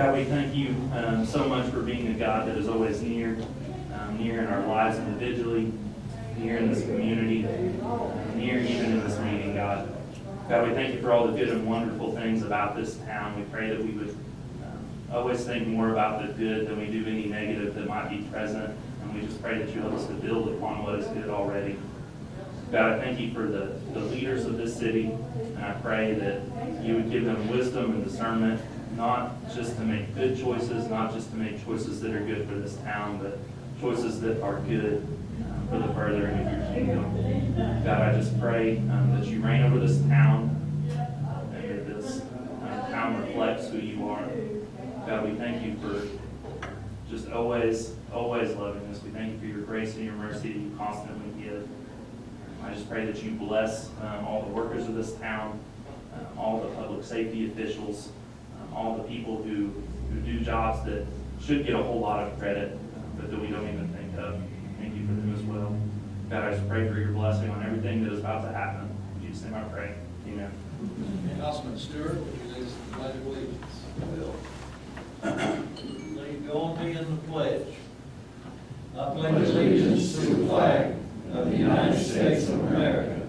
God, we thank you so much for being a God that is always near, near in our lives individually, near in this community, near even in this meeting, God. God, we thank you for all the good and wonderful things about this town. We pray that we would always think more about the good than we do any negative that might be present. And we just pray that you help us to build upon what is good already. God, I thank you for the leaders of this city. And I pray that you would give them wisdom and discernment, not just to make good choices, not just to make choices that are good for this town, but choices that are good for the furthering of your kingdom. God, I just pray that you reign over this town, and that this town reflects who you are. God, we thank you for just always loving us. We thank you for your grace and your mercy that you constantly give. I just pray that you bless all the workers of this town, all the public safety officials, all the people who do jobs that should get a whole lot of credit, but that we don't even think of. Thank you for them as well. God, I just pray for your blessing on everything that is about to happen. In Jesus' name I pray. Amen. Councilman Stewart, would you lead us in the pledge of allegiance? Lead on me in the pledge. I pledge allegiance to the flag of the United States of America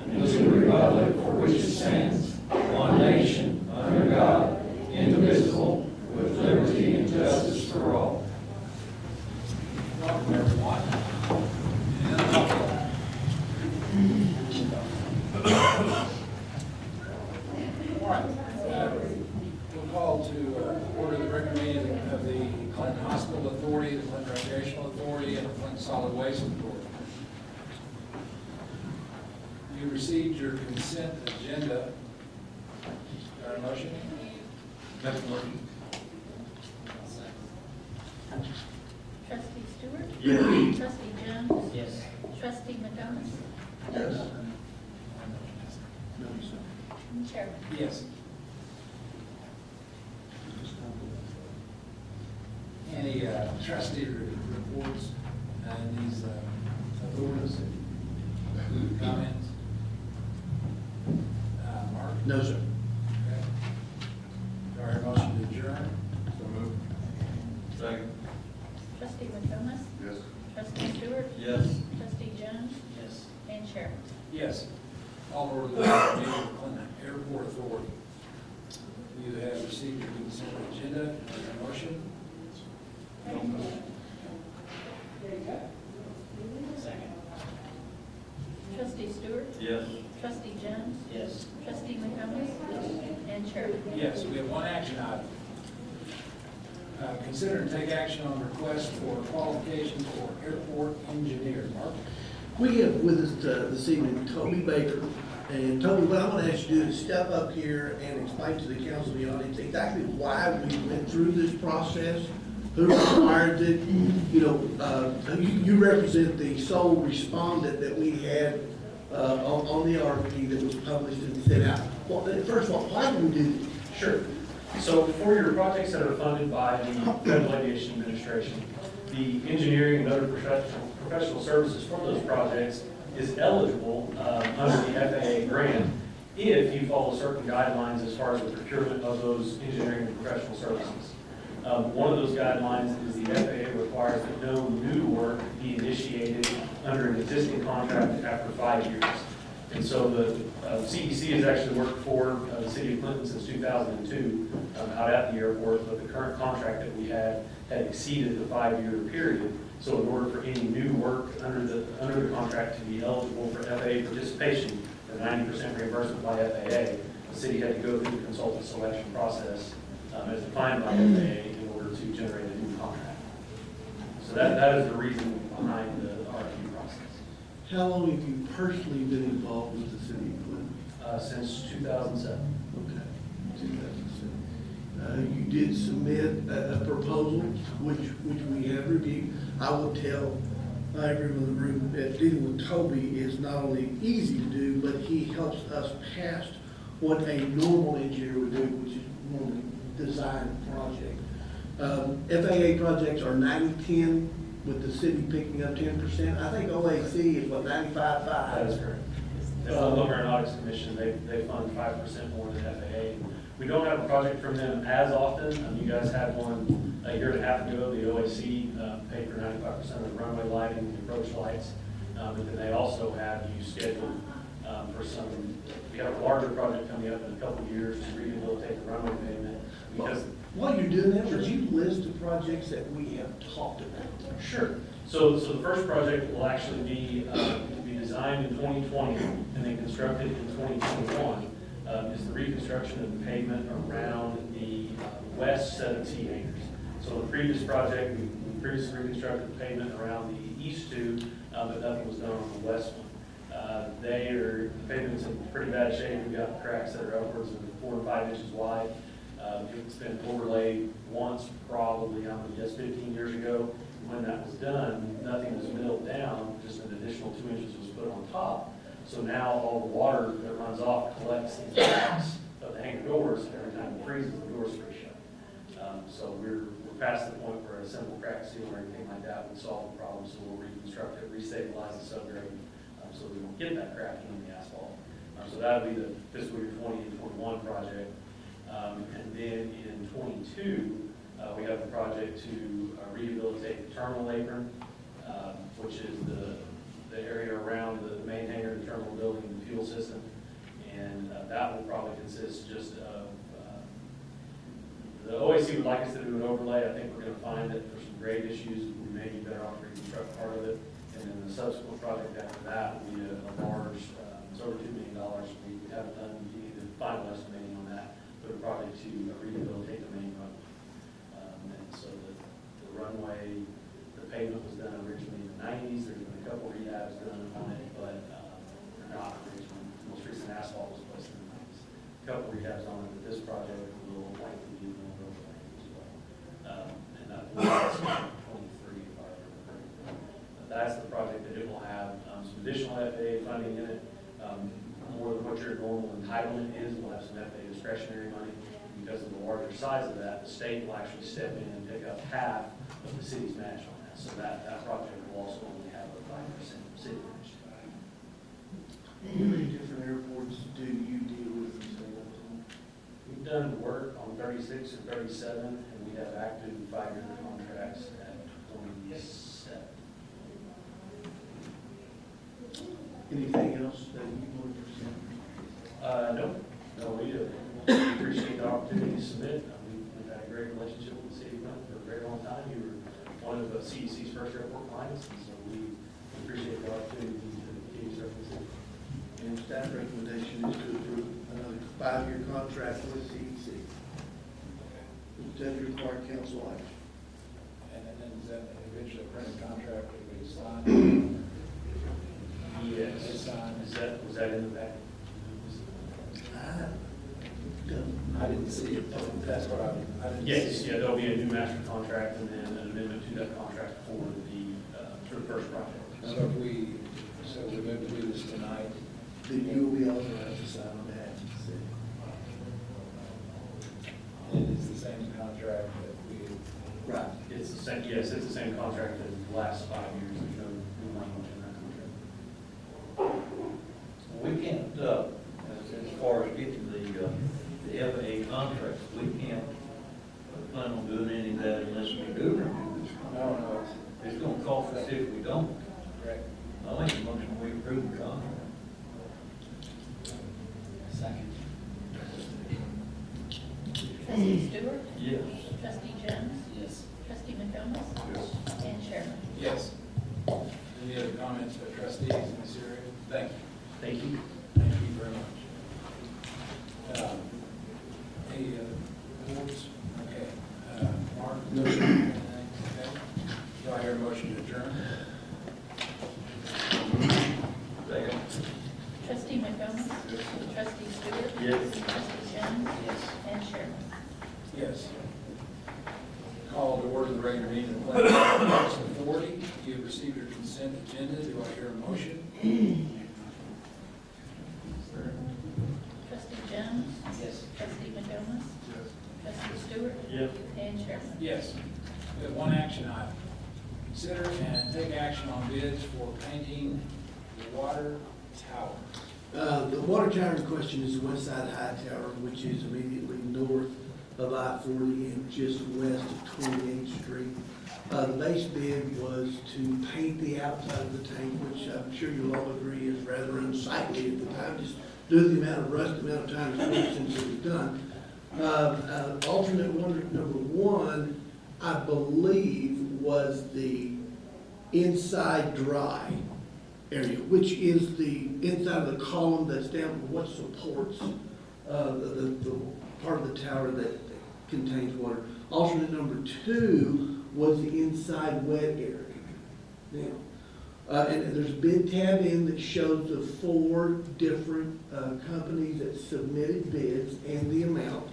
and to the republic for which it stands, one nation, under God, indivisible, with liberty and justice for all. Welcome, everyone. All right. We'll call to order the regular meeting of the Clinton Hospital Authority, the Clinton Recreational Authority, and the Clinton Solid Waste Authority. You received your consent agenda. Got a motion? Make a motion. Trustee Stewart? Yes. Trustee Jones? Yes. Trustee McDomas? Yes. Chairman? Yes. Any trustee reports and these authorities? Comments? Mark? No, sir. Okay. Do I hear a motion to adjourn? So moved. Second. Trustee McDomas? Yes. Trustee Stewart? Yes. Trustee Jones? Yes. And Chairman? Yes. All order the meeting of the Clinton Airport Authority. You have received your consent agenda. Do I hear a motion? Second. Trustee Stewart? Yes. Trustee Jones? Yes. Trustee McDomas? And Chairman? Yes, we have one action item. Consider and take action on request for qualifications for airport engineer. Mark? We have with us this evening Toby Baker. And Toby, what I want to ask you to do is step up here and explain to the council, the audience, exactly why we went through this process, who required it. You know, you represent the sole respondent that we had on the RFP that was published and sent out. Well, first of all, why did we do this? Sure. So for your projects that are funded by the Federal Aviation Administration, the engineering and other professional services for those projects is eligible under the FAA grant if you follow certain guidelines as far as the procurement of those engineering and professional services. One of those guidelines is the FAA requires that no new work be initiated under an existing contract after 5 years. And so the CEC has actually worked for the city of Clinton since 2002 out at the airport, but the current contract that we had exceeded the 5-year period. So in order for any new work under the contract to be eligible for FAA participation, the 90% reimbursement by FAA, the city had to go through the consultant selection process as defined by FAA in order to generate a new contract. So that is the reason behind the RFQ process. How long have you personally been involved with the city of Clinton? Since 2007. Okay, 2007. You did submit a proposal, which we have reviewed. I will tell everyone in the room that dealing with Toby is not only easy to do, but he helps us past what a normal engineer would do, which is normally design a project. FAA projects are 90-10, with the city picking up 10%. I think OAC is what, 95-5? That is correct. The Local Aeronautics Commission, they fund 5% more than FAA. We don't have a project from them as often. You guys had one a year and a half ago. The OAC paid for 95% of the runway lighting and the approach lights. But then they also have you scheduled for some, we have a larger project coming up in a couple of years to rehabilitate the runway pavement. Because While you're doing that, would you list the projects that we have talked about? Sure. So the first project will actually be designed in 2020 and then constructed in 2021. Is the reconstruction of the pavement around the west set of T acres. So the previous project, we previously reconstructed the pavement around the east two, but nothing was done on the west one. The pavement's in pretty bad shape. We've got cracks that are upwards of 4 to 5 inches wide. It's been overlaid once, probably, I'm gonna guess 15 years ago. When that was done, nothing was milled down, just an additional 2 inches was put on top. So now all the water that runs off collects in the cracks of the hangar doors. Every time it freezes, the doors are shut. So we're past the point where a simple crack seal or anything like that would solve the problem. So we'll reconstruct it, restabilize the subgrade, so we don't get that cracking in the asphalt. So that'll be the fiscal year 20 and 21 project. And then in 22, we have a project to rehabilitate the terminal apron, which is the area around the main hangar, the terminal building, and the fuel system. And that will probably consist just of, the OAC would like us to do an overlay. I think we're going to find that for some grade issues, we may be better off to reconstruct part of it. And then the subsequent project after that will be a large, it's over $2 million. We haven't done the final estimating on that, but a project to rehabilitate the main runway. And so the runway, the pavement was done originally in the 90s. There's been a couple rehabs done on it, but not originally. The most recent asphalt was placed in the 90s. A couple rehabs on it, but this project will likely be a little overlay as well. And that will be 23 if I remember correctly. That's the project that it will have some additional FAA funding in it. More than what your normal entitlement is. We'll have some FAA discretionary money. Because of the larger size of that, the state will actually step in and pick up half of the city's match on that. So that project will also only have a 5% city match. How many different airports do you deal with? We've done work on 36 and 37, and we have active 5-year contracts at 27. Anything else that you want to present? No, we appreciate the opportunity to submit. We've had a great relationship with the city of Clinton for a very long time. You were one of the CEC's first airport clients, and so we appreciate the opportunity to continue to serve the city. And staff recommendation is to approve another 5-year contract with CEC. Does that require council action? And then is that eventually a printed contract that we sign? Yes. It's signed. Was that in the packet? I didn't see it. That's what I didn't see. Yes, yeah, there'll be a new master contract and then an amendment to that contract for the first project. So we move to do this tonight. Then you will be authorized to sign on that. And it's the same contract that we, Right. It's the same, yes, it's the same contract as the last 5 years. There's no new language in that contract. We can't, as far as getting the FAA contracts, we can't plan on doing any of that unless we do renew this contract. no, It's gonna cost us if we don't. correct. I make a motion we approve the contract. Second. Trustee Stewart? Yes. Trustee Jones? Yes. Trustee McComas? And Chairman? Yes. Any other comments by trustees in this area? Thank you. Thank you. Thank you very much. Any other boards? Okay. Mark? No, sir. Okay. Do I hear a motion to adjourn? Second. Trustee McComas? Trustee Stewart? Yes. Trustee Jones? Yes. And Chairman? Yes. Call to order the regular meeting of the Planning Authority. You have received your consent agenda. Do I hear a motion? Trustee Jones? Yes. Trustee McComas? Trustee Stewart? Yes. And Chairman? Yes. We have one action item. Consider and take action on bids for painting the water tower. The water tower in question is the West Side High Tower, which is immediately north of I-40 and just west of 28th Street. The base bid was to paint the outside of the tank, which I'm sure you'll all agree is rather unsightly at the time, just due to the amount of rust, the amount of time it's been since it was done. Alternate one, number one, I believe, was the inside dry area, which is the inside of the column that's down what supports the part of the tower that contains water. Alternate number two was the inside wet area. Now, and there's a bid tab in that shows the 4 different companies that submitted bids and the amount.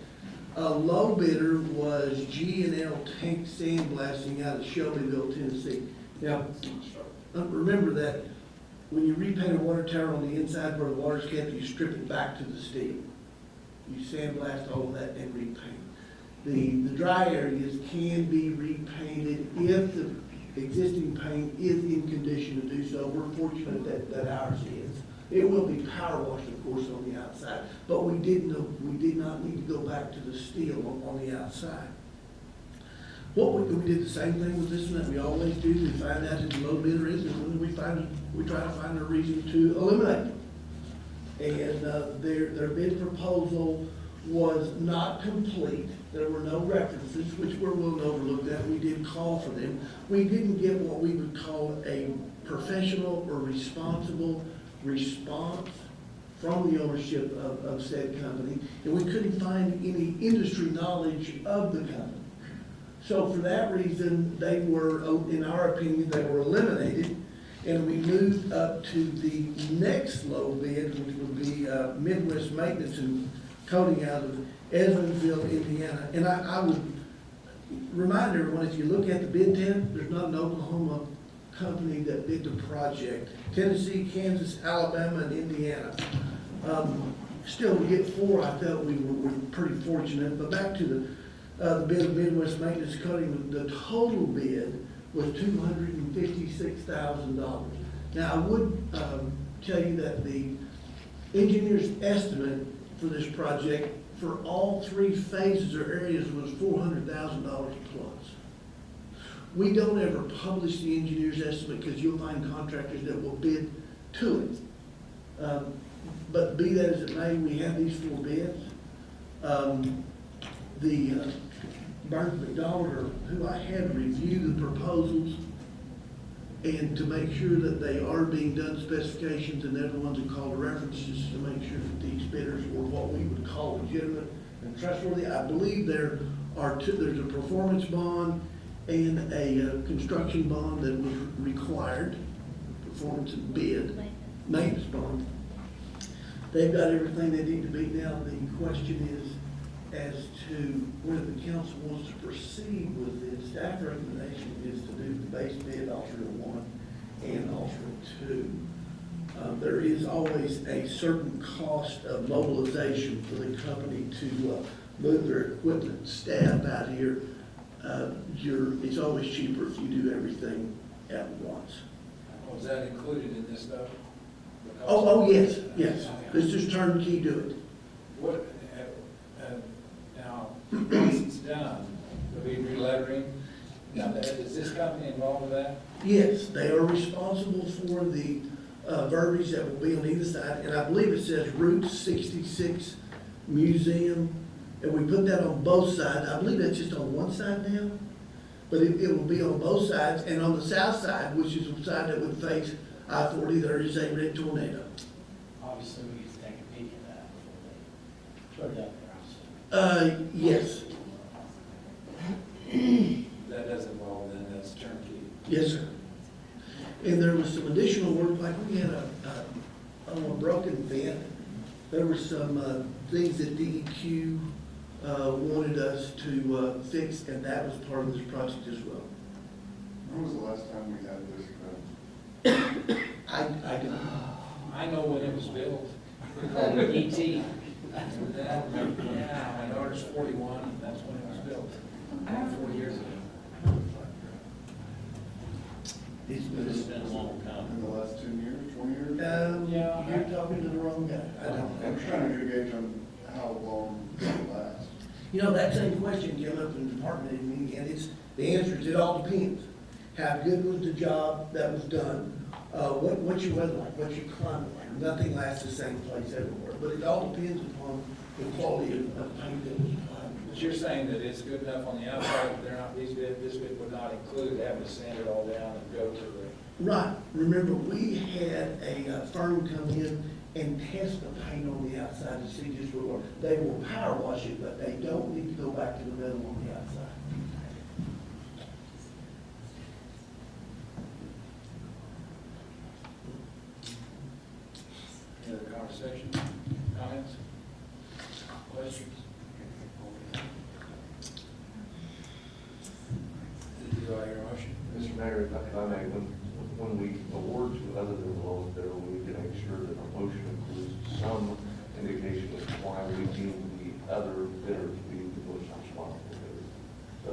A low bidder was G&L Tank Sandblasting out of Shelbyville, Tennessee. Now, remember that when you repaint a water tower on the inside where the water's kept, you strip it back to the steel. You sandblast all of that and repaint. The dry areas can be repainted if the existing paint is in condition to do so. We're fortunate that ours is. It will be power washed, of course, on the outside, but we did not need to go back to the steel on the outside. We did the same thing with this one that we always do. We find out who the low bidder is, and we try to find a reason to eliminate them. And their bid proposal was not complete. There were no references, which were well overlooked that. We did call for them. We didn't get what we would call a professional or responsible response from the ownership of said company, and we couldn't find any industry knowledge of the company. So for that reason, they were, in our opinion, they were eliminated, and we moved up to the next low bid, which would be Midwest Maintenance and Coating out of Evansville, Indiana. And I would remind everyone, if you look at the bid tab, there's not an Oklahoma company that bid the project. Tennessee, Kansas, Alabama, and Indiana. Still, to get 4, I felt we were pretty fortunate. But back to the bid of Midwest Maintenance Coating, the total bid was $256,000. Now, I would tell you that the engineer's estimate for this project for all 3 phases or areas was $400,000 plus. We don't ever publish the engineer's estimate because you'll find contractors that will bid to it. But be that as it may, we have these 4 bids. Burns McDonald, or who I had review the proposals and to make sure that they are being done specifications, and they're the ones that called references to make sure that these bidders were what we would call legitimate and trustworthy. I believe there's a performance bond and a construction bond that was required, performance and bid, maintenance bond. They've got everything they need to be. Now, the question is as to whether the council wants to proceed with this. Staff recommendation is to do the base bid, alternate 1 and alternate 2. There is always a certain cost of mobilization for the company to move their equipment and staff out here. It's always cheaper if you do everything at once. Was that included in this stuff? Oh, yes. Let's just turnkey do it. What, now, once it's done, there'll be relettering. Now, is this company involved with that? Yes, they are responsible for the verbiage that will be on either side, and I believe it says Route 66 Museum, and we put that on both sides. I believe that's just on one side now, but it will be on both sides, and on the south side, which is the side that would face I-40, there is a red tornado. Obviously, we need to take a peek at that before they put it up there. Yes. That does involve, then that's turnkey. Yes, sir. And there was some additional work, like we had a broken vent. There were some things that DEQ wanted us to fix, and that was part of this project as well. When was the last time we had this event? I don't. I know when it was built. E.T. Yeah, my daughter's 41, and that's when it was built, 4 years ago. It's It's been a long time. in the last 10 years, 20 years? Yeah. You're talking to the wrong guy. I don't I'm know. trying to get a gauge on how long it lasts. You know, that same question came up in the department head meeting, and the answer is it all depends. How good was the job that was done? What's your weather like? What's your climate like? Nothing lasts the same place everywhere, but it all depends upon the quality of paint that was applied. But you're saying that it's good enough on the outside, but they're not, this bid would not include having to sand it all down and go to the. Right. Remember, we had a firm come in and test the paint on the outside to see just what, they will power wash it, but they don't need to go back to the metal on the outside. Any other conversation, comments, questions? Do I hear a motion? Mr. Mayor, if I may, when we award to other than the lowest bidder, we need to make sure that our motion includes some indication of why we deem the other bidder to be the most responsible bidder. So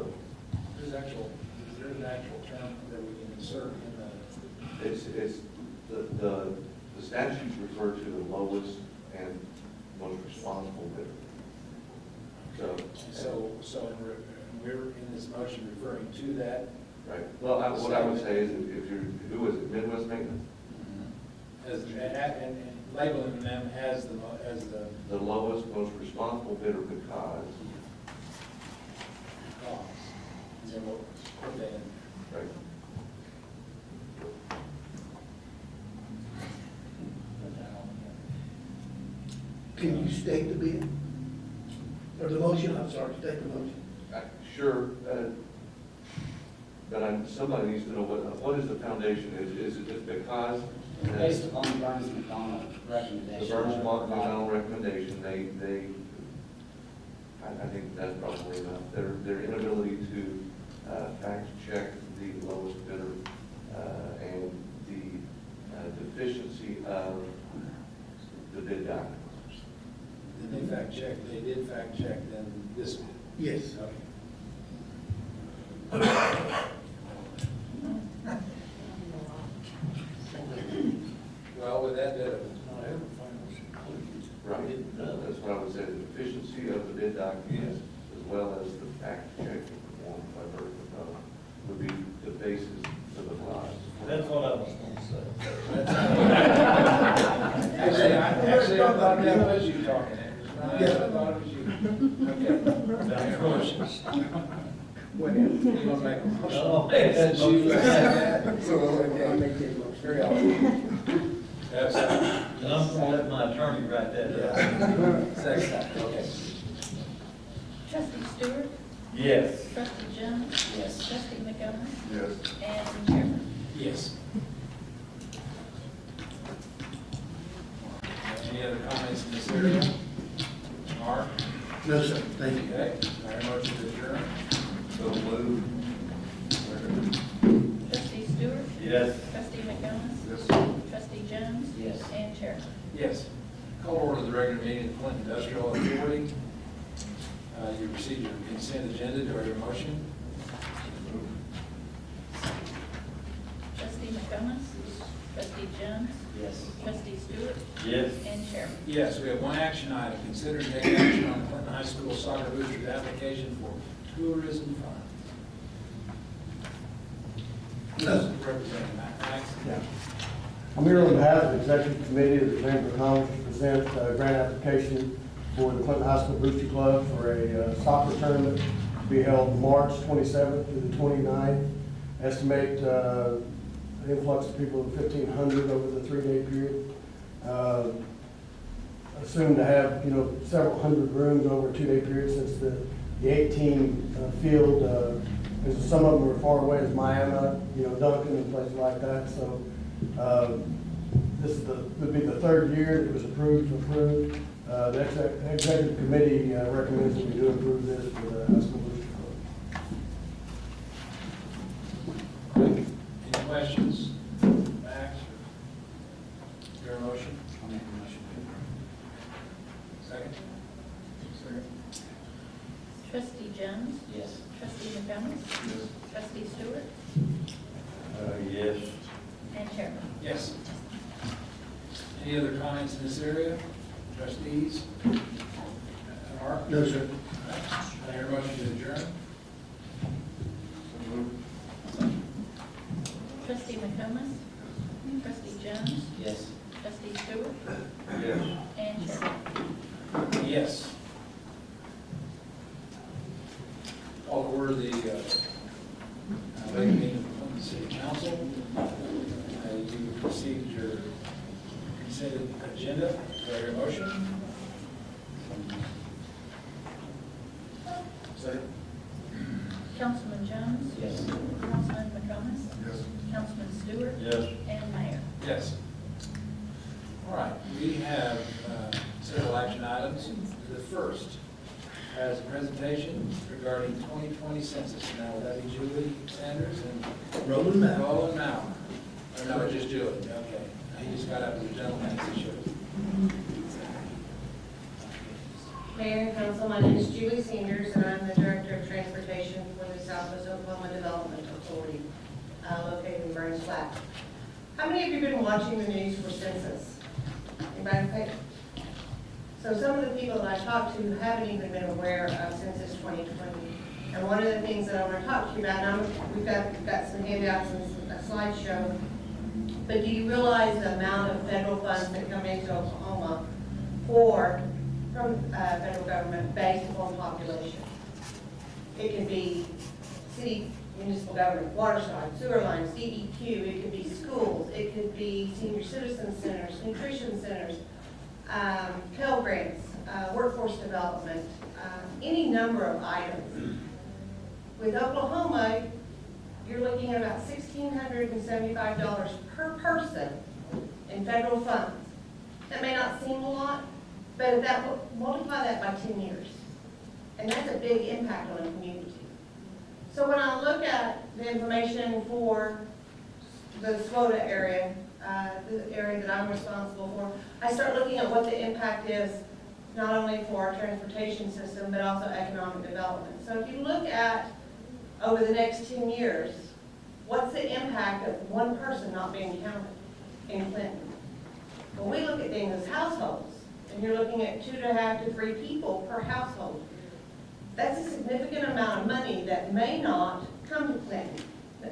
Is there an actual term that we can insert in the? it's the statutes refer to the lowest and most responsible bidder. So we're in this motion referring to that? Right. Well, what I would say is if you're, who is it, Midwest Maintenance? And labeling them as the The lowest, most responsible bidder because, cause. And then we'll put that in. right? Can you state the bid? Or the motion, I'm sorry, state the motion. Sure, but somebody needs to know what is the foundation? Is it just because? Based upon the Burns McDonald The recommendation. Burns McDonald recommendation, I think that's probably enough. Their inability to fact check the lowest bidder and the deficiency of the bid documents. Did they fact check? They did fact check then this bid. Yes. Okay. Well, with that, Right, that's what I would say, the deficiency of the bid documents as well as the fact checking performed by Burns McDonald would be the basis of the clause. That's what I was gonna say. actually, I thought that was you talking. I thought it was you. Okay. That's motions. You want to make a motion? Oh, That's you. So, I'll make that motion. Very well. Have a second. And I'm gonna let my attorney write that down. Second, okay. Trustee Stewart? Yes. Trustee Jones? Yes. Trustee McDomas? Yes. And Chairman? Yes. Any other comments in this area? Mark? No, sir, thank you. Okay, our motion to adjourn. So moved. Trustee Stewart? Yes. Trustee McDomas? Yes. Trustee Jones? Yes. And Chairman? Yes. Call order the regular meeting of the Clinton Industrial Authority. You received your consent agenda. Do I hear a motion? Trustee McDomas? Trustee Jones? Yes. Trustee Stewart? Yes. And Chairman? Yes, we have one action item. Consider and take action on Clinton High School soccer boosters application for tourism fund. Representing Max. I'm here on behalf of the Executive Committee of the Chamber of Commerce to present a grant application for the Clinton High School Booster Club for a soccer tournament to be held March 27th through the 29th. Estimate an influx of people of 1,500 over the 3-day period. Assumed to have, several hundred rooms over a 2-day period since the 18 field, and some of them were far away as Miami, Duncan and places like that. So this is would be the third year it was approved. The executive committee recommends that we do approve this for the high school booster club. Any questions? Max? Your motion? I'll make a motion. Second? Second. Trustee Jones? Yes. Trustee McDomas? Trustee Stewart? Yes. And Chairman. Yes. Any other comments in this area? Trustees? Mark? No, sir. I hear a motion to adjourn. Trustee McComas? Trustee Jones? Yes. Trustee Stewart? Yes. And Chairman. Yes. Call to order the regular meeting of the City Council. You received your consent agenda. Do I hear a motion? Second. Councilman Jones? Yes. Councilman McComas? Yes. Councilman Stewart? Yes. And Mayor. Yes. All right, we have several action items. The first has a presentation regarding 2020 census. Now, will that be Julie Sanders and Roland Mauer. Roland Mauer? Or no, just Julie, okay. He just got up as a gentleman, as he should. Mayor and Council, my name is Julie Sanders, and I'm the Director of Transportation for the Southwest Oklahoma Development Authority, located in Burns Flat. How many of you have been watching the news for census? Anybody pay? So some of the people that I talked to haven't even been aware of Census 2020. And one of the things that I want to talk to you about, and we've got some handouts and a slideshow, but do you realize the amount of federal funds that come into Oklahoma from federal government based upon population? It can be city, municipal government, water side, sewer lines, DEQ, it could be schools, it could be senior citizen centers, nutrition centers, Pell Grants, workforce development, any number of items. With Oklahoma, you're looking at about $1,675 per person in federal funds. That may not seem a lot, but if that, multiply that by 10 years. And that's a big impact on a community. So when I look at the information for the SWOTA area, the area that I'm responsible for, I start looking at what the impact is, not only for our transportation system, but also economic development. So if you look at, over the next 10 years, what's the impact of one person not being counted in Clinton? When we look at things as households, and you're looking at 2.5 to 3 people per household, that's a significant amount of money that may not come to Clinton,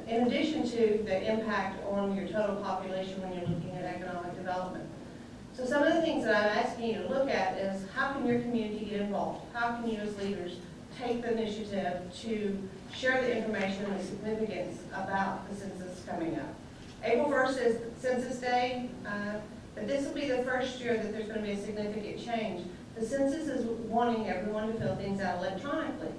in addition to the impact on your total population when you're looking at economic development. So some of the things that I'm asking you to look at is, how can your community get involved? How can you as leaders take the initiative to share the information and the significance about the census coming up? April 1st is Census Day, but this will be the first year that there's going to be a significant change. The census is wanting everyone to fill things out electronically.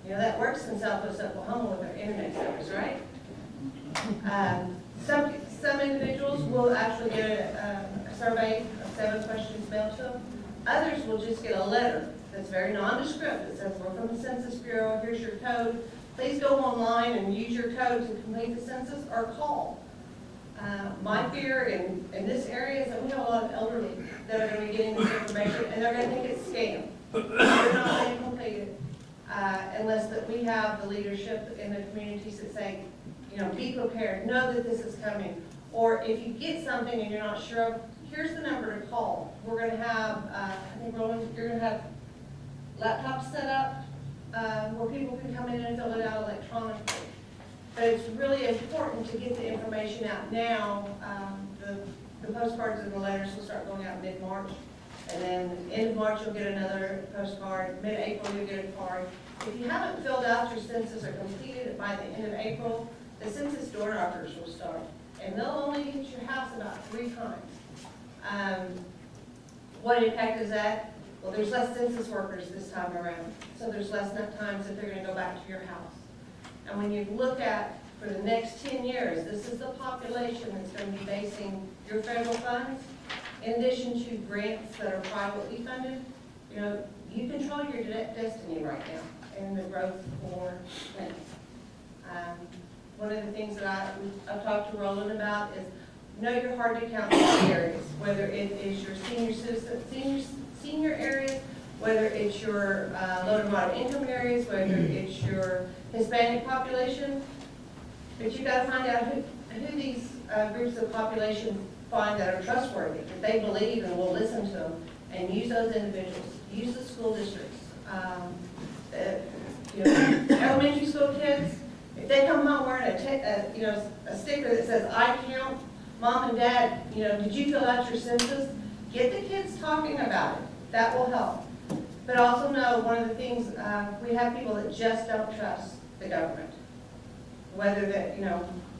You know, that works in Southwest Oklahoma with our internet service, right? Some individuals will actually get a survey of 7 questions mailed to them. Others will just get a letter that's very nondescript. It says, we're from the Census Bureau, here's your code. Please go online and use your code to complete the census or call. My fear in this area is that we have a lot of elderly that are going to be getting this information, and they're going to think it's scam. They're not going to complete it unless that we have the leadership in the communities that say, you know, be prepared, know that this is coming. Or if you get something and you're not sure, here's the number to call. We're going to have, I think Roland, you're going to have laptops set up where people can come in and fill it out electronically. But it's really important to get the information out now. The postcards and the letters will start going out mid-March. And then end of March, you'll get another postcard. Mid-April, you'll get a card. If you haven't filled out your census or completed it by the end of April, the census door knockers will start. And they'll only hit your house about 3 times. What impact is that? Well, there's less census workers this time around. So there's less times that they're going to go back to your house. And when you look at, for the next 10 years, this is the population that's going to be basing your federal funds, in addition to grants that are privately funded. You know, you control your destiny right now and the growth for Clinton. One of the things that I've talked to Roland about is know your hard to count areas, whether it is your senior areas, whether it's your low to moderate income areas, whether it's your Hispanic population. But you gotta find out who these groups of population find that are trustworthy, that they believe and will listen to them, and use those individuals, use the school districts. Elementary school kids, if they come home wearing a sticker that says, "I count," mom and dad, did you fill out your census? Get the kids talking about it. That will help. But also know, one of the things, we have people that just don't trust the government. Whether that,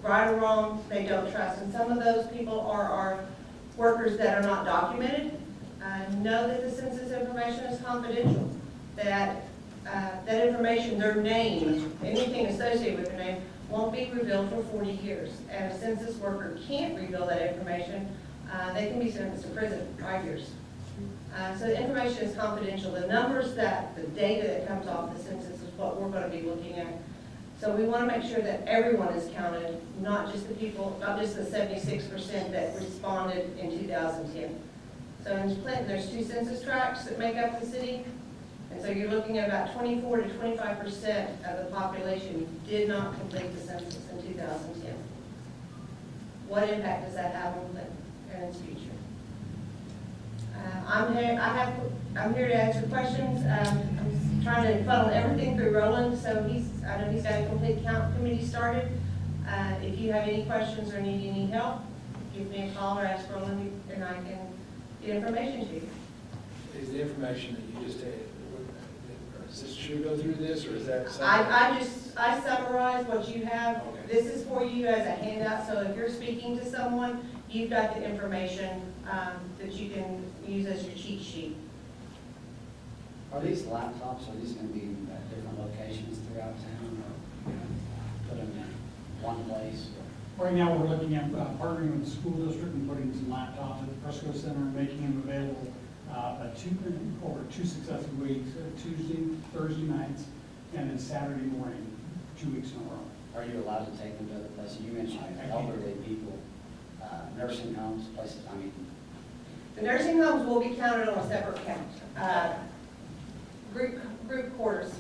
right or wrong, they don't trust. And some of those people are our workers that are not documented. Know that the census information is confidential. That information, their name, anything associated with their name, won't be revealed for 40 years. And a census worker can't reveal that information, they can be sentenced to prison 5 years. So the information is confidential. The numbers the data that comes off the census is what we're going to be looking at. So we want to make sure that everyone is counted, not just the people, not just the 76% that responded in 2010. So in Clinton, there's 2 census tracts that make up the city. And so you're looking at about 24 to 25% of the population did not complete the census in 2010. What impact does that have on Clinton and its future? I'm here to answer questions. I'm trying to funnel everything through Roland, so I know he's got a complete count committee started. If you have any questions or need any help, give me a call or ask Roland, and I can get information to you. Is the information that you just had, should we go through this, or is that? I summarize what you have. Okay. This is for you as a handout, so if you're speaking to someone, you've got the information that you can use as your cheat sheet. Are these laptops, are these gonna be at different locations throughout town, or put them in one place? Right now, we're looking at partnering with the school district and putting some laptops at the Frisco Center and making them available over 2 successive weeks, Tuesday, Thursday nights, and then Saturday morning, 2 weeks in a row. Are you allowed to take them to other places? You mentioned elderly people, nursing homes, places, The nursing homes will be counted on a separate count. Group quarters,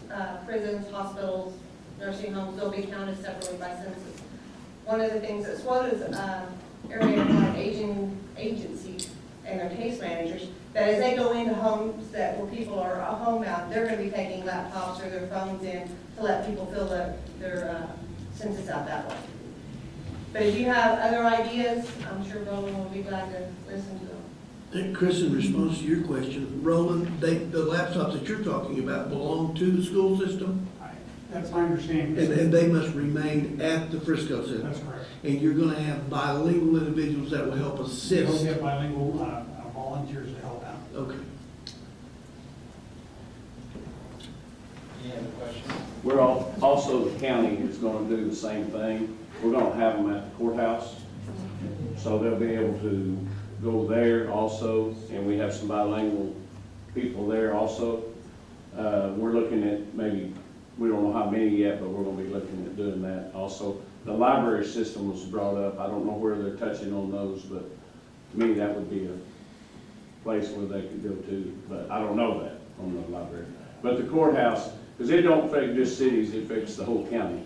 prisons, hospitals, nursing homes, they'll be counted separately by census. One of the things that SWOTA's area of aging agencies and their case managers, that as they go into homes where people are homebound, they're going to be taking laptops or their phones in to let people fill their census out that way. But if you have other ideas, I'm sure Roland will be glad to listen to them. And Chris, in response to your question, Roland, the laptops that you're talking about belong to the school system? That's my understanding. And they must remain at the Frisco Center? That's correct. And you're gonna have bilingual individuals that will help assist? We'll get bilingual volunteers to help out. Okay. Any other questions? We're also, the county is gonna do the same thing. We're gonna have them at the courthouse, so they'll be able to go there also, and we have some bilingual people there also. We're looking at maybe, we don't know how many yet, but we're gonna be looking at doing that also. The library system was brought up. I don't know where they're touching on those, but to me, that would be a place where they could go to, but I don't know that on the library. But the courthouse, because it don't affect just cities, it affects the whole county.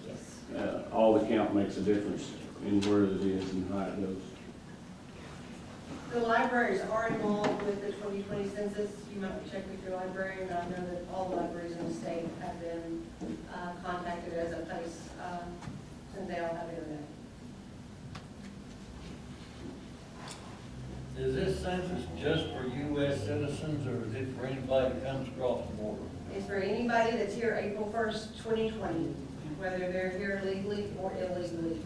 Yes. All the count makes a difference in where it is and how it goes. The libraries are involved with the 2020 census. You might check with your librarian, but I know that all the libraries in the state have been contacted as a place, since they all have internet. Is this census just for U.S. citizens, or is it for anybody that comes across the border? It's for anybody that's here April 1st, 2020, whether they're here legally or illegally.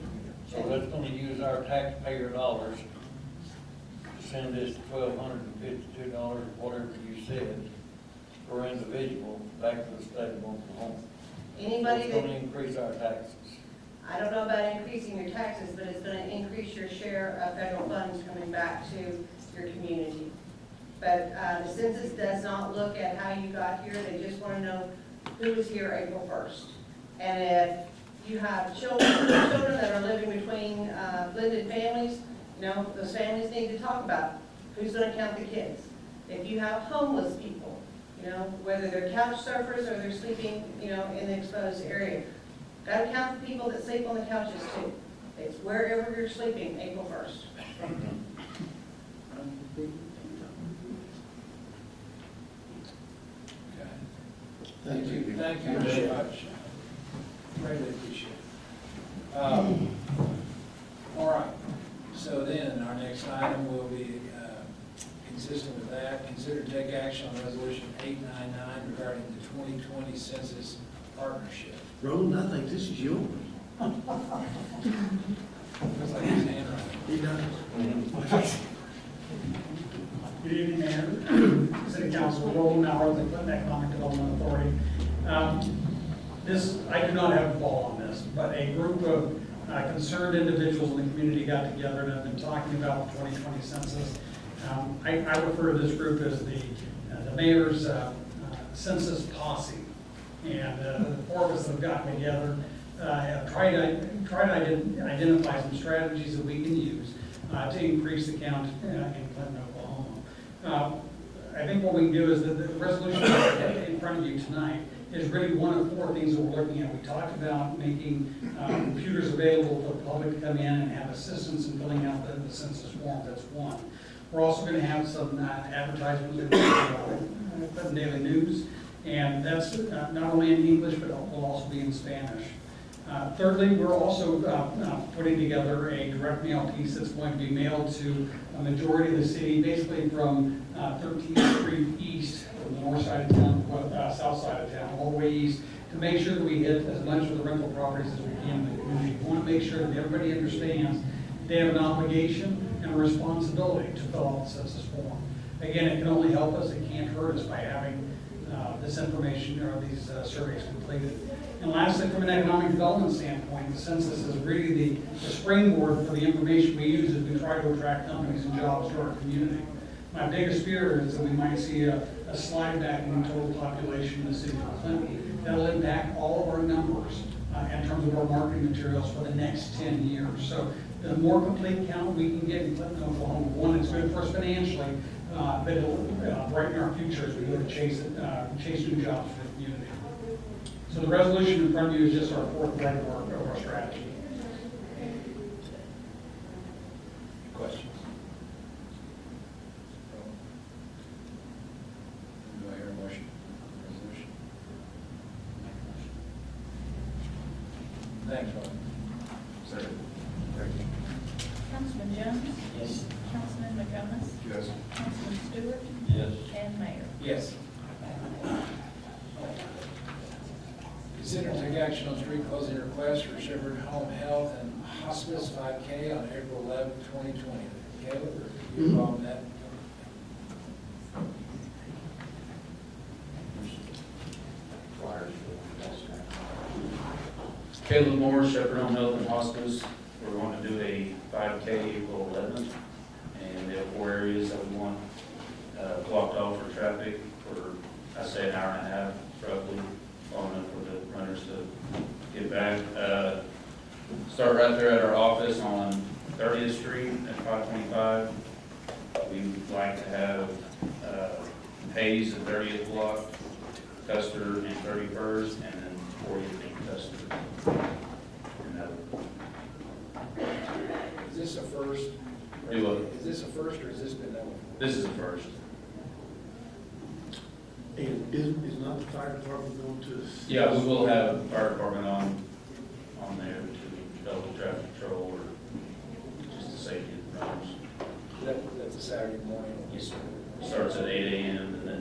So that's gonna use our taxpayer dollars to send this $1,252, or whatever you said, per individual, back to the state of Oklahoma. Anybody It's that, gonna increase our taxes. I don't know about increasing your taxes, but it's gonna increase your share of federal funds coming back to your community. But the census does not look at how you got here, they just wanna know who was here April 1st. And if you have children that are living between blended families, those families need to talk about who's gonna count the kids. If you have homeless people, whether they're couch surfers or they're sleeping, in the exposed area, That counts the people that sleep on the couches too. It's wherever you're sleeping, April 1st. Okay. Thank you very much. Greatly appreciate it. All right, so then our next item will be consistent with that. Consider to take action on resolution 899 regarding the 2020 census partnership. Roland, I think this is yours. Looks like his handwriting. He does. Good evening, Mayor, City Council, Roland Mauer, the Clinton Economic Development Authority. I do not have a ball on this, but a group of concerned individuals in the community got together and have been talking about the 2020 census. I refer to this group as the mayor's census posse. And the four of us have gotten together, have tried to identify some strategies that we can use to increase the count in Clinton, Oklahoma. I think what we can do is that the resolution in front of you tonight is really one of 4 things that we're looking at. We talked about making computers available for the public to come in and have assistance in filling out the census form. That's one. We're also going to have some advertisements in the Daily News, and that's not only in English, but it will also be in Spanish. Thirdly, we're also putting together a direct mail piece that's going to be mailed to a majority of the city, basically from 13th Street East, from the north side of town, south side of town, all the way east, to make sure that we hit as much of the rental properties as we can in the community. We want to make sure that everybody understands they have an obligation and a responsibility to fill out the census form. Again, it can only help us, it can't hurt us by having this information or these surveys completed. And lastly, from an economic development standpoint, the census is really the springboard for the information we use as we try to attract companies and jobs to our community. My biggest fear is that we might see a slide back in the total population in the city of Clinton. That'll impact all of our numbers in terms of our marketing materials for the next 10 years. So the more complete count we can get in Clinton, Oklahoma, one, it's good for us financially, but it'll brighten our future as we go to chase new jobs for the community. So the resolution in front of you is just our 4th leg of our strategy. Questions? Do I hear a motion? Resolution? Thanks, Ron. Second. Thank you. Councilman Jones? Yes. Councilman McComas? Yes. Councilman Stewart? Yes. And Mayor. Yes. Consider to take action on street closing request for Shepherd Home Health and Hospice 5K on April 11, 2020. Caleb, are you involved in that? Caleb Moore, Shepherd Home Health and Hospice. We're going to do a 5K April 11th, and we have 4 areas that we want blocked off for traffic for, I say, an hour and a half, roughly, long enough for the runners to get back. Start right there at our office on 30th Street at 525. We'd like to have Hayes at 30th block, Custer and 31st, and then 40th and Custer. Is this a first? Do what? Is this a first or has this been done before? This is the first. And is not the fire department going to? Yeah, we will have fire department on there to develop traffic control or just the safety of the runners. That's a Saturday morning. Yes, sir. Starts at 8 a.m. and then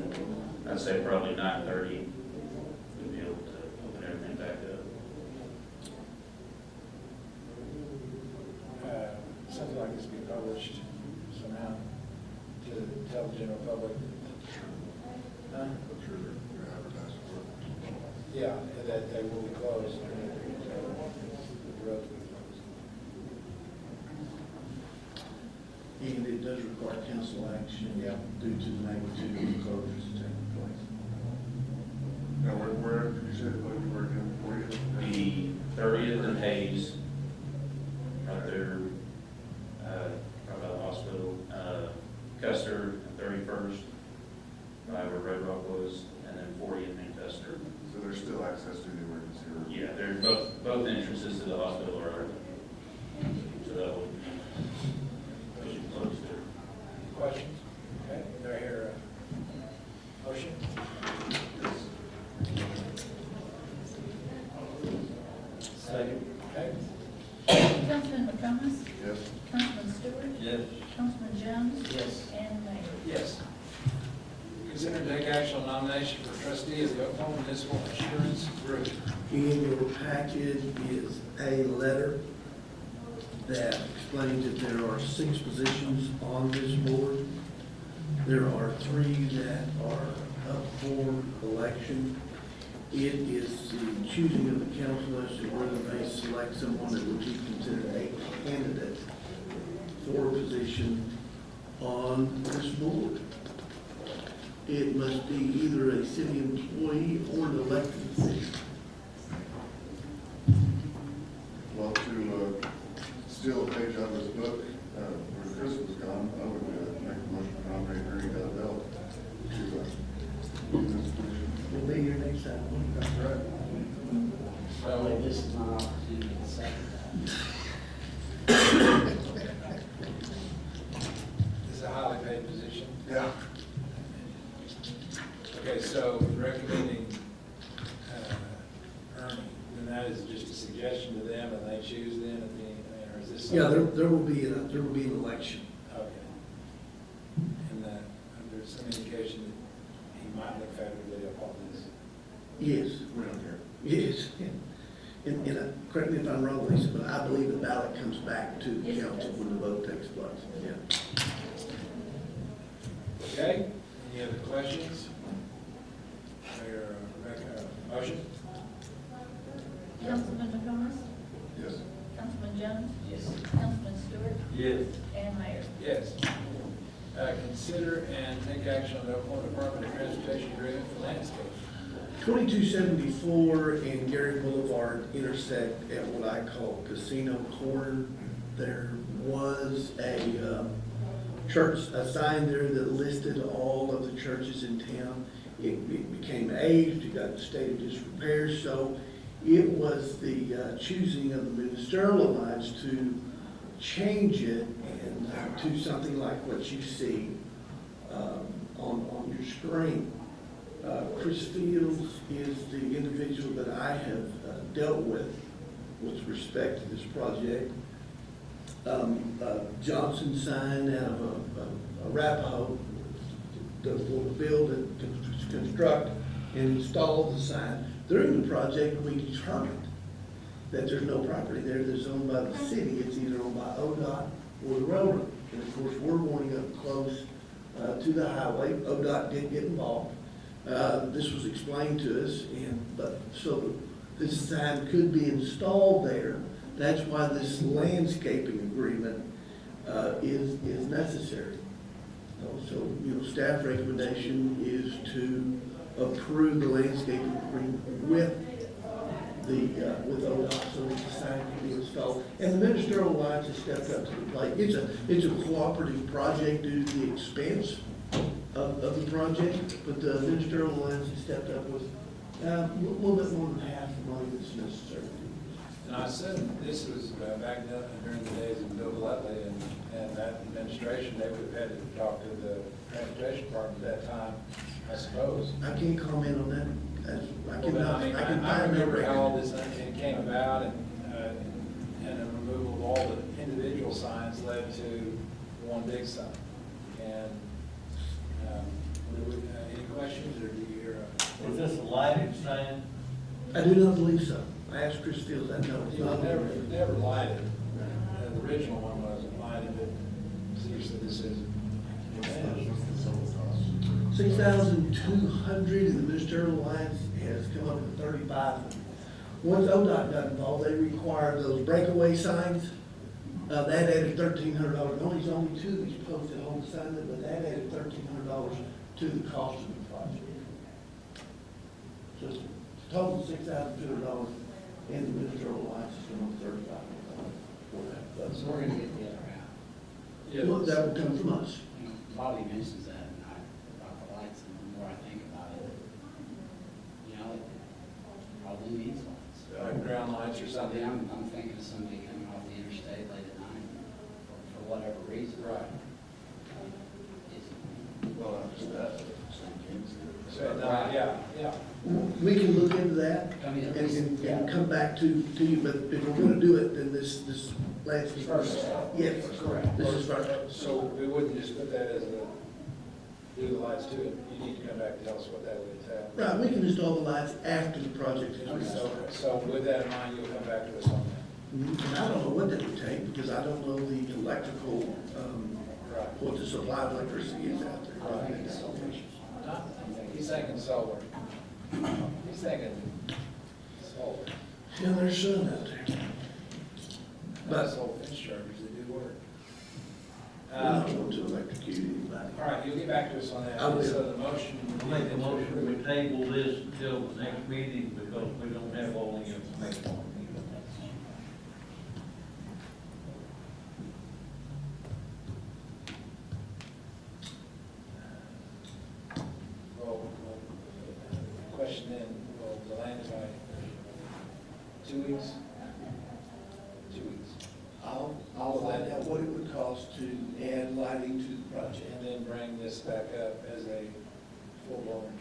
I'd say probably 9:30, we'll be able to open everything back up. Something like this be published somehow to tell the general public. I'm sure they're advertising for it. Yeah, that they will be closed. The roads will be closed. And it does require council action due to the magnitude of the closures taking place. Now, where did you say the place you were again, 40th? The 30th and Hayes, right there, right by the hospital, Custer and 31st, right where Red Rock was, and then 40th and Custer. So there's still access to the emergency room? Yeah, both Second. Okay. Councilman McComas? Yes. Councilman Stewart? Yes. Councilman Jones? Yes. And Mayor. Yes. Consider and take action on nomination for trustee of the Oklahoma Municipal Assurance Group. In your packet is a letter that explains that there are 6 positions on this board. There are 3 that are up for election. It is the choosing of the council as to whether they select someone that would be considered a candidate for a position on this board. It must be either a city employee or an elected official. Well, to steal a page out of his book, where Chris was gone, I would make a motion to nominate Ernie Dowdell to this position. Will be your next time. That's right. So this is my opportunity to say that. This is a highly paid position. Yeah. Okay, so recommending Ernie, then that is just a suggestion to them and they choose then at the end, or is this? Yeah, something- there will be an election. Okay. And that, there's some indication that he might look favorably upon this. Yes. We don't care. Yes. And correct me if I'm wrong, Lisa, but I believe the ballot comes back to the Yes, it council does. when the vote takes place. Yeah. Okay, any other questions? Mayor, motion? Councilman McComas? Yes. Councilman Jones? Yes. Councilman Stewart? Yes. And Mayor. Yes. Consider and take action on the Oklahoma Department of Transportation agreement for landscape. 2274 and Gary Boulevard intersect at what I call Casino Corner. There was a church, a sign there that listed all of the churches in town. It became aged, it got in a state of disrepair, so it was the choosing of the ministerial alliance to change it and to something like what you see on your screen. Chris Fields is the individual that I have dealt with respect to this project. Johnson sign out of Arapahoe will build and construct and install the sign. During the project, we determined that there's no property there that's owned by the city. It's either owned by ODOT or the railroad. And of course, we're wanting up close to the highway. ODOT did get involved. This was explained to us, so this sign could be installed there. That's why this landscaping agreement is necessary. So, staff recommendation is to approve the landscaping agreement with ODOT so that the sign can be installed. And the ministerial alliance has stepped up to the plate. It's a cooperative project due to the expense of the project, but the ministerial alliance has stepped up with a little bit more than half the money that's necessary. And I assume this was back during the days of Bill Glutley and that administration, they would have had to talk to the transportation department at that time, I suppose. I can't comment on that. I remember how all this came about and the removal of all the individual signs led to one big sign. And any questions or do you hear? Was this a lighted sign? I do not believe so. I asked Chris Fields, I know it's not. Never lighted. The original one wasn't lighted, but seriously, this is. 6,200 and the ministerial alliance has come up with 35. Once ODOT got involved, they required those breakaway signs. That added $1,300. Only 2 of these posted on the sign, but that added $1,300 to the cost of the project. So it's a total of $6,200, and the ministerial alliance is going to $3,500 for that. So we're gonna get the other half. Well, that will come from us. Bobby mentions that, and about the lights, and the more I think about it, it probably needs lights. Like ground lights or something. I'm thinking of somebody coming off the interstate late at night, for whatever reason. Right. Well, not just that. So, no, yeah. we can look into that I mean, and, at least, and come back to you, but if we're gonna do it, then this landscape. First. Yes, Correct. this is first. So we wouldn't just put that as do the lights to it. You need to come back and tell us what that would entail. Right, we can install the lights after the project is resolved. So with that in mind, you'll come back to us on that. And I don't know what that would take, because I don't know the electrical, Right. what the supply of electricity is out there. Right. He's thinking solar. He's thinking solar. Yeah, there's sun out there. But solar fence chargers, they do work. We're not going to electrocute anybody. All right, you'll get back to us on that. I will. So the motion. I make a motion, we table this until the next meeting because we don't have all the information. Well, question then, will the land is by 2 weeks? 2 weeks. I'll find out what it would cost to add lighting to the project. And then bring this back up as a full-blown,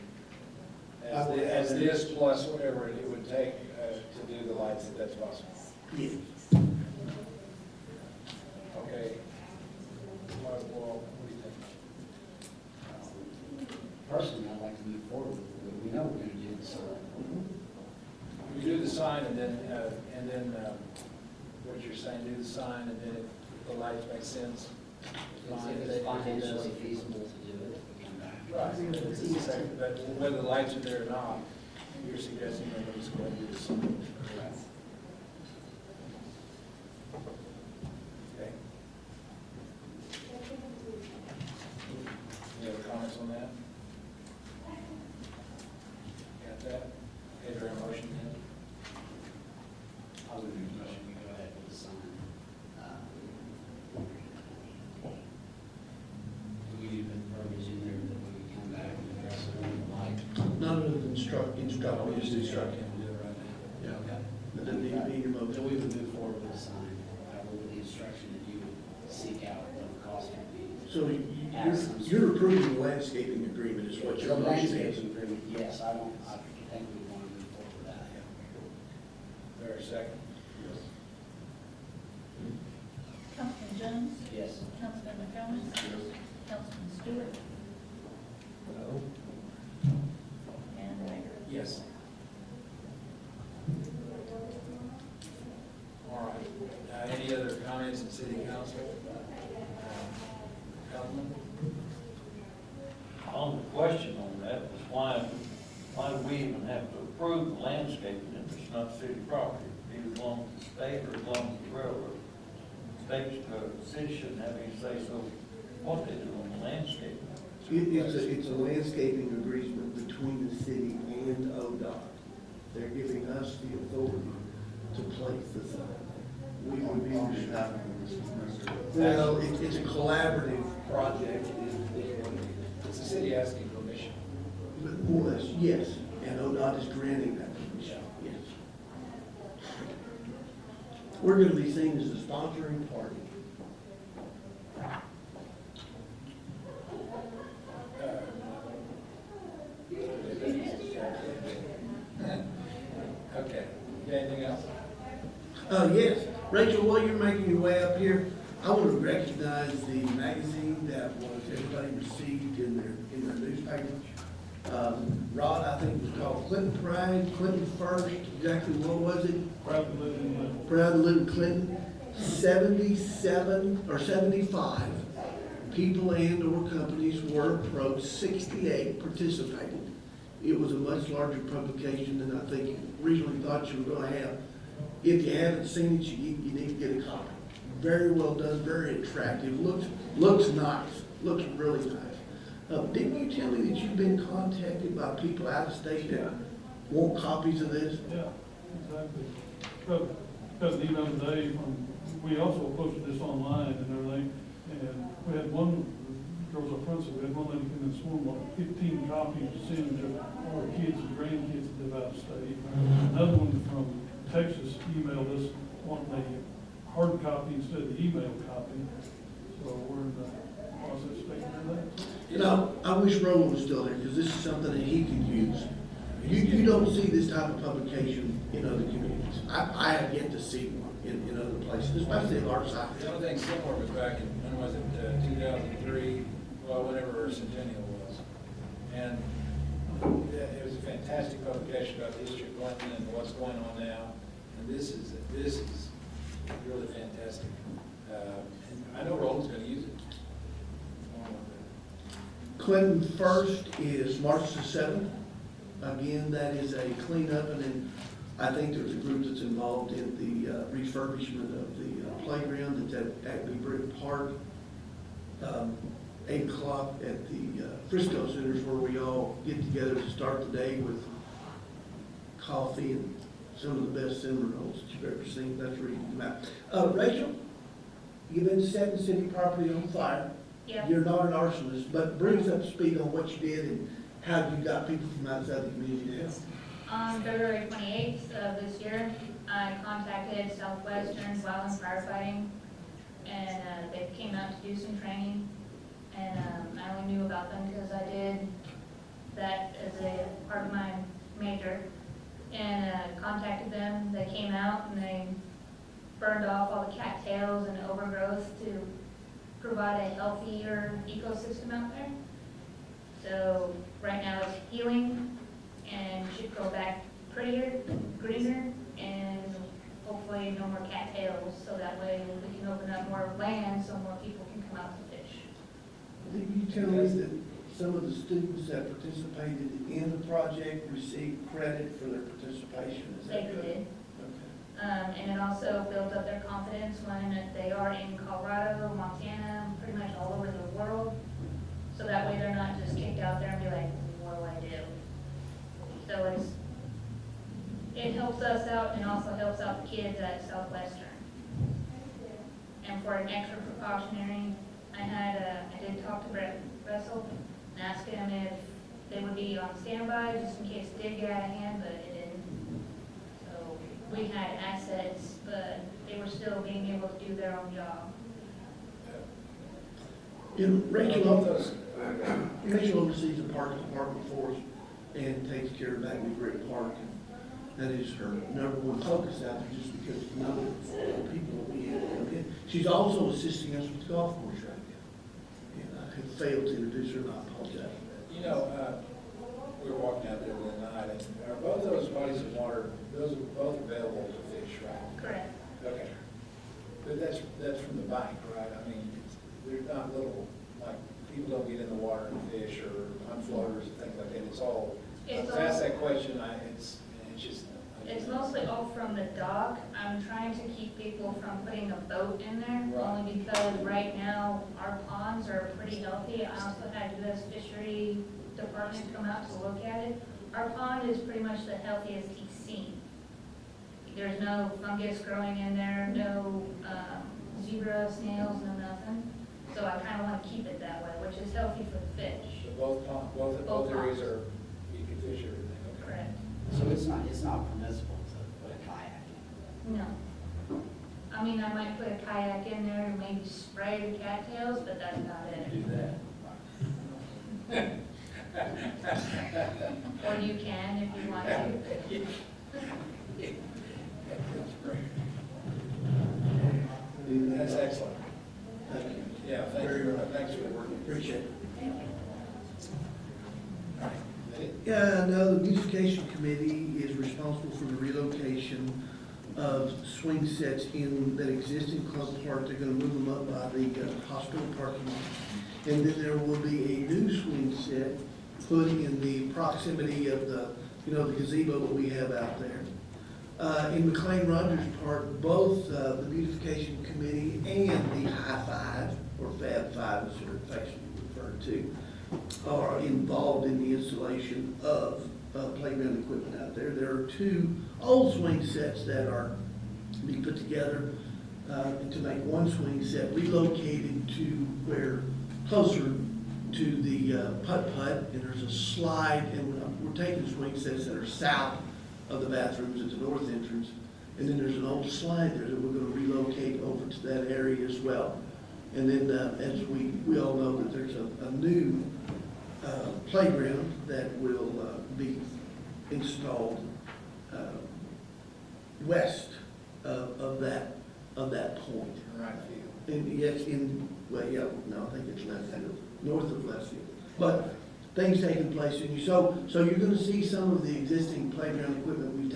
I will as add this plus whatever it would take to do the lights, if that's possible. Yeah. Okay. What do you think? Personally, I'd like to move forward with it. We know we're gonna do the sign. We do the sign and then, what you're saying, do the sign and then if the lights make sense. If it's financially feasible to do it, we come back. Right. But whether the lights are there or not, you're suggesting that we just go ahead and do the sign. Okay. Any other comments on that? Got that? Okay, is there a motion then? I would make a motion, we go ahead with the sign. Do we even verbiage in there that we would come back and address it on the light? None of the instruct We just instruct him to do it right now. Yeah. Okay. That doesn't need to be in your So motion. we would move forward with the sign, with the instruction that you would seek out what the cost would be. So you're approving the landscaping agreement is what your The motion is. landscaping agreement, yes, I think we want to move forward with that. Is there a second? Councilman Jones? Yes. Councilman McCombs? Councilman Stewart? No. And Mayor. Yes. All right. Any other comments in city council? Councilman? On the question on that was why do we even have to approve the landscaping if it's not city property? It belongs to the state or it belongs to the railroad. The city shouldn't have any say so what they do on the landscaping. It's a landscaping agreement between the city and ODOT. They're giving us the authority to place the sign. We would be, well, it's a collaborative project. It's the city asking permission. But more or less, yes, and ODOT is granting that permission, yes. We're gonna be seen as the sponsoring party. Okay. You got anything else? Yes, Rachel, while you're making your way up here, I want to recognize the magazine that was, everybody received in their newspaper. Rod, I think it was called Clinton Pride, Clinton First, exactly what was it? Proud to live in Proud to live in Clinton. 77 or 75 people and or companies were approached, 68 participated. It was a much larger publication than I think you originally thought you were going to have. If you haven't seen it, you need to get a copy. Very well done, very attractive, looks nice, looks really nice. Didn't you tell me that you've been contacted by people out of state that want copies of this? Yeah, exactly. Got an email today from, we also posted this online and everything, and we had one, there was a principal, we had one lady come in this morning, like 15 copies to send to our kids and grandkids that live out of state. Another one from Texas emailed us wanting a hard copy instead of the email copy. So we're in the process of taking care of that. You know, I wish Roland was still there, because this is something that he could use. You don't see this type of publication in other communities. I have yet to see one in other places, especially in our side. The only thing similar was back in, when was it, 2003, well, whenever our centennial was. And it was a fantastic publication about the history of Clinton and what's going on now. And this is really fantastic. And I know Roland's gonna use it. Clinton First is March the 7th. Again, that is a cleanup, and then I think there's a group that's involved in the refurbishment of the playground that's at Acme Brick Park. 8 o'clock at the Frisco Centers, where we all get together to start the day with coffee and some of the best cinnamon rolls that you've ever seen. That's where you can come out. Rachel, you've been setting city property on fire. Yeah. You're not an arsonist, but bring us up to speed on what you did and how you got people from outside the community to help. On February 28th of this year, I contacted Southwestern Wildland Firefighting, and they came out to do some training. And I only knew about them because I did that as a part of my major. And contacted them. They came out and they burned off all the cattails and overgrowth to provide a healthier ecosystem out there. So right now it's healing and should grow back prettier, greener, and hopefully no more cattails. So that way we can open up more land so more people can come out to fish. Did you tell me that some of the students that participated in the project received credit for their participation? Is that They good? did. Okay. And it also built up their confidence when they are in Colorado, Montana, pretty much all over the world. So that way they're not just kicked out there and be like, what do I do? So it helps us out and also helps out the kids at Southwestern. And for an extra precautionary, I did talk to Brett Russell and asked him if they would be on standby just in case it did get out of hand, but it didn't. So we had assets, but they were still being able to do their own job. And I love those. Rachel oversees the park department for us and takes care of Acme Brick Park. That is her number one focus out there, just because none of the people will be able to come in. She's also assisting us with the golf course right now. And I have failed to introduce her, and I apologize. You know, we were walking out there the other night, and are both those bodies of water, those are both available to fish, right? Correct. Okay. But that's from the bank, right? I mean, they're not little, like, people don't get in the water and fish or on floaters and things like that. It's all, I was asked that question, it's just. It's mostly all from the dock. I'm trying to keep people from putting a boat in there, Right. only because right now our ponds are pretty healthy. I also had U.S. Fishery Department come out to look at it. Our pond is pretty much the healthiest he's seen. There's no fungus growing in there, no zebra, snails, no nothing. So I kind of want to keep it that way, which is healthy for the fish. So both areas are, you can fish everything, okay? Correct. So it's not permissible to put a kayak in? No. I mean, I might put a kayak in there and maybe spray the cattails, but that's about it. Do that. Or you can if you want to. That's excellent. Thank you. Yeah, thanks for the work. Appreciate it. All right. Yeah, no, the beautification committee is responsible for the relocation of swing sets that exist in Club Park. They're gonna move them up by the hospital parking lot. And then there will be a new swing set put in the proximity of the gazebo that we have out there. In McLean Rogers Park, both the beautification committee and the High Five, or Fab Five as they're affectionately referred to, are involved in the installation of playground equipment out there. There are two old swing sets that are being put together to make one swing set, relocated to where, closer to the putt-putt, and there's a slide, and we're taking swing sets that are south of the bathrooms at the north entrance, and then there's an old slide there that we're going to relocate over to that area as well. And then, as we all know, that there's a new playground that will be installed west of that point. Right field. And yes, well, yeah, no, I think it's left field, north of left field. But things taking place, and so you're gonna see some of the existing playground equipment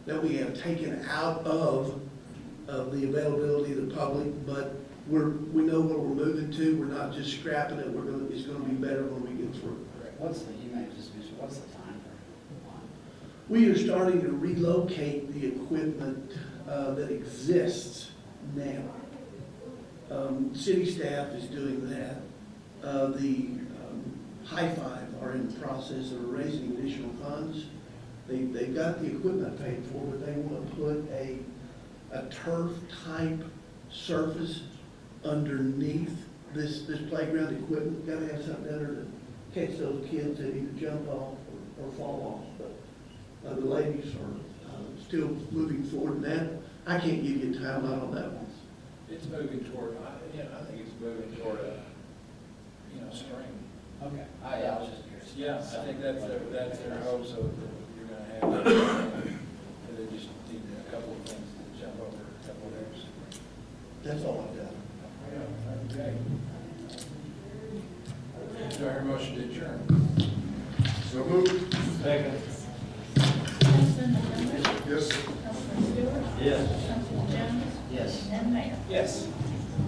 that we have taken out of the availability of the public, but we know where we're moving to. We're not just scrapping it. It's gonna be better when we get through. You may just mention, what's the time frame? We are starting to relocate the equipment that exists now. City staff is doing that. The High Five are in the process of raising additional funds. They've got the equipment paid for, but they want to put a turf-type surface underneath this playground equipment. Got to have something down there to catch those kids that either jump off or fall off. But the ladies are still moving forward in that. I can't give you a timeline on that one. It's moving toward, I think it's moving toward spring. Okay, I was just curious. Yeah, I think that's their hope, so that you're gonna have, they just need a couple of things to jump over, a couple of areas. That's all I've got. Okay. Do I hear a motion to adjourn? So moved. Second. Councilman McCombs? Yes. Councilman Stewart? Yes. Councilman Jones? Yes. And Mayor? Yes.